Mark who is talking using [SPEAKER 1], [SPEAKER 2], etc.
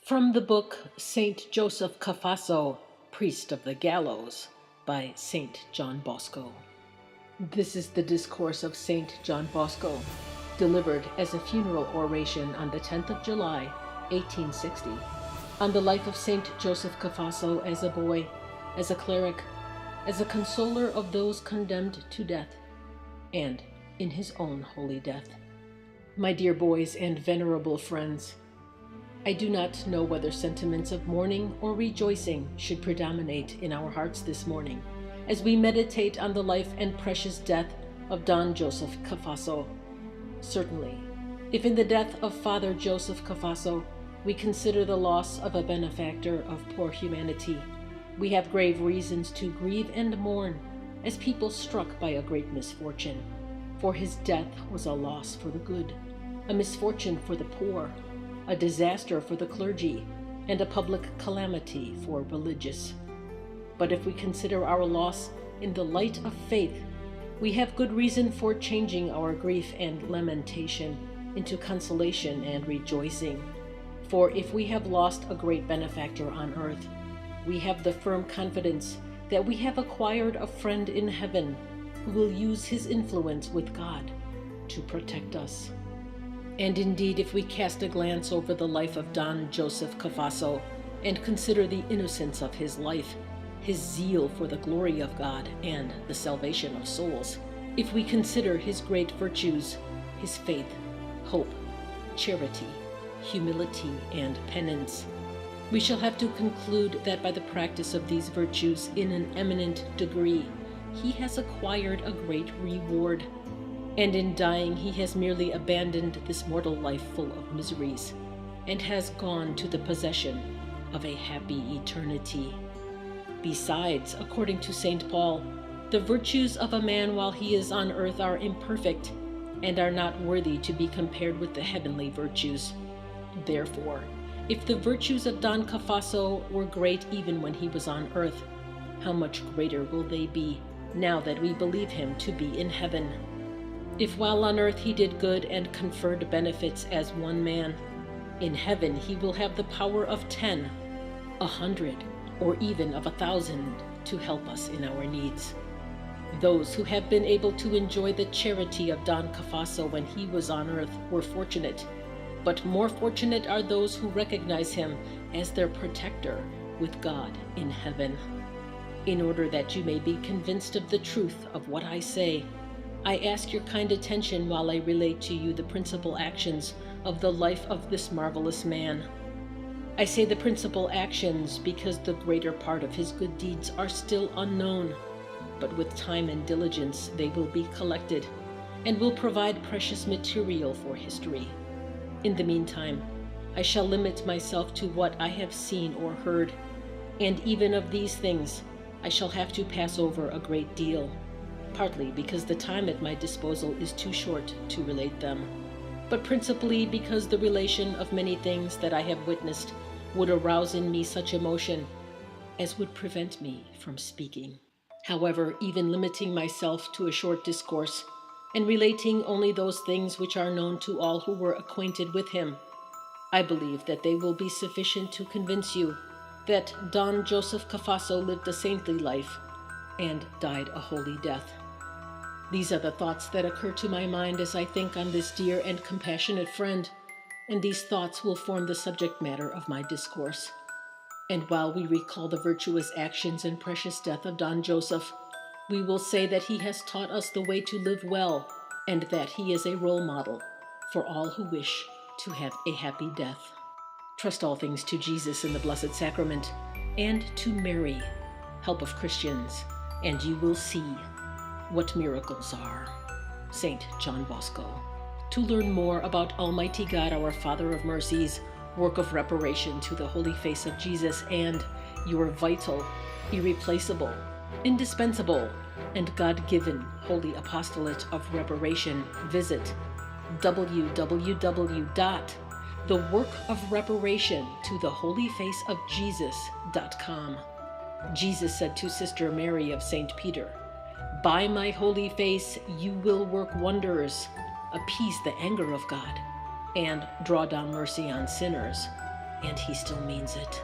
[SPEAKER 1] From the book Saint Joseph Cafasso, Priest of the Gallows, by Saint John Bosco. This is the discourse of Saint John Bosco, delivered as a funeral oration on the 10th of July, 1860, on the life of Saint Joseph Cafasso as a boy, as a cleric, as a consoler of those condemned to death, and in his own holy death. My dear boys and venerable friends, I do not know whether sentiments of mourning or rejoicing should predominate in our hearts this morning, as we meditate on the life and precious death of Don Joseph Cafasso. Certainly, if in the death of Father Joseph Cafasso we consider the loss of a benefactor of poor humanity, we have grave reasons to grieve and mourn as people struck by a great misfortune. For his death was a loss for the good, a misfortune for the poor, a disaster for the clergy, and a public calamity for religious. But if we consider our loss in the light of faith, we have good reason for changing our grief and lamentation into consolation and rejoicing. For if we have lost a great benefactor on earth, we have the firm confidence that we have acquired a friend in heaven who will use his influence with God to protect us. And indeed, if we cast a glance over the life of Don Joseph Cafasso and consider the innocence of his life, his zeal for the glory of God and the salvation of souls, if we consider his great virtues, his faith, hope, charity, humility, and penance, we shall have to conclude that by the practice of these virtues in an eminent degree, he has acquired a great reward. And in dying, he has merely abandoned this mortal life full of miseries, and has gone to the possession of a happy eternity. Besides, according to St. Paul, the virtues of a man while he is on earth are imperfect, and are not worthy to be compared with the heavenly virtues. Therefore, if the virtues of Don Cafasso were great even when he was on earth, how much greater will they be now that we believe him to be in heaven? If while on earth he did good and conferred benefits as one man, in heaven he will have the power of 10, 100, or even of 1,000 to help us in our needs. Those who have been able to enjoy the charity of Don Cafasso when he was on earth were fortunate, but more fortunate are those who recognize him as their protector with God in heaven. In order that you may be convinced of the truth of what I say, I ask your kind attention while I relate to you the principal actions of the life of this marvelous man. I say the principal actions because the greater part of his good deeds are still unknown, but with time and diligence they will be collected and will provide precious material for history. In the meantime, I shall limit myself to what I have seen or heard, and even of these things I shall have to pass over a great deal, partly because the time at my disposal is too short to relate them, but principally because the relation of many things that I have witnessed would arouse in me such emotion as would prevent me from speaking. However, even limiting myself to a short discourse, and relating only those things which are known to all who were acquainted with him, I believe that they will be sufficient to convince you that Don Joseph Cafasso lived a saintly life and died a holy death. These are the thoughts that occur to my mind as I think on this dear and compassionate friend, and these thoughts will form the subject matter of my discourse. And while we recall the virtuous actions and precious death of Don Joseph, we will say that he has taught us the way to live well, and that he is a role model for all who wish to have a happy death. Trust all things to Jesus in the Blessed Sacrament, and to Mary, help of Christians, and you will see what miracles are. Saint John Bosco. To learn more about Almighty God, our Father of Mercies, work of reparation to the holy face of Jesus, and your vital, irreplaceable, indispensable, and God-given holy apostolate of reparation, visit www.theworkofreparationtotheholyfaceofjesus.com. Jesus said to Sister Mary of St. Peter, "By my holy face you will work wonders, appease the anger of God, and draw down mercy on sinners, And he still means it.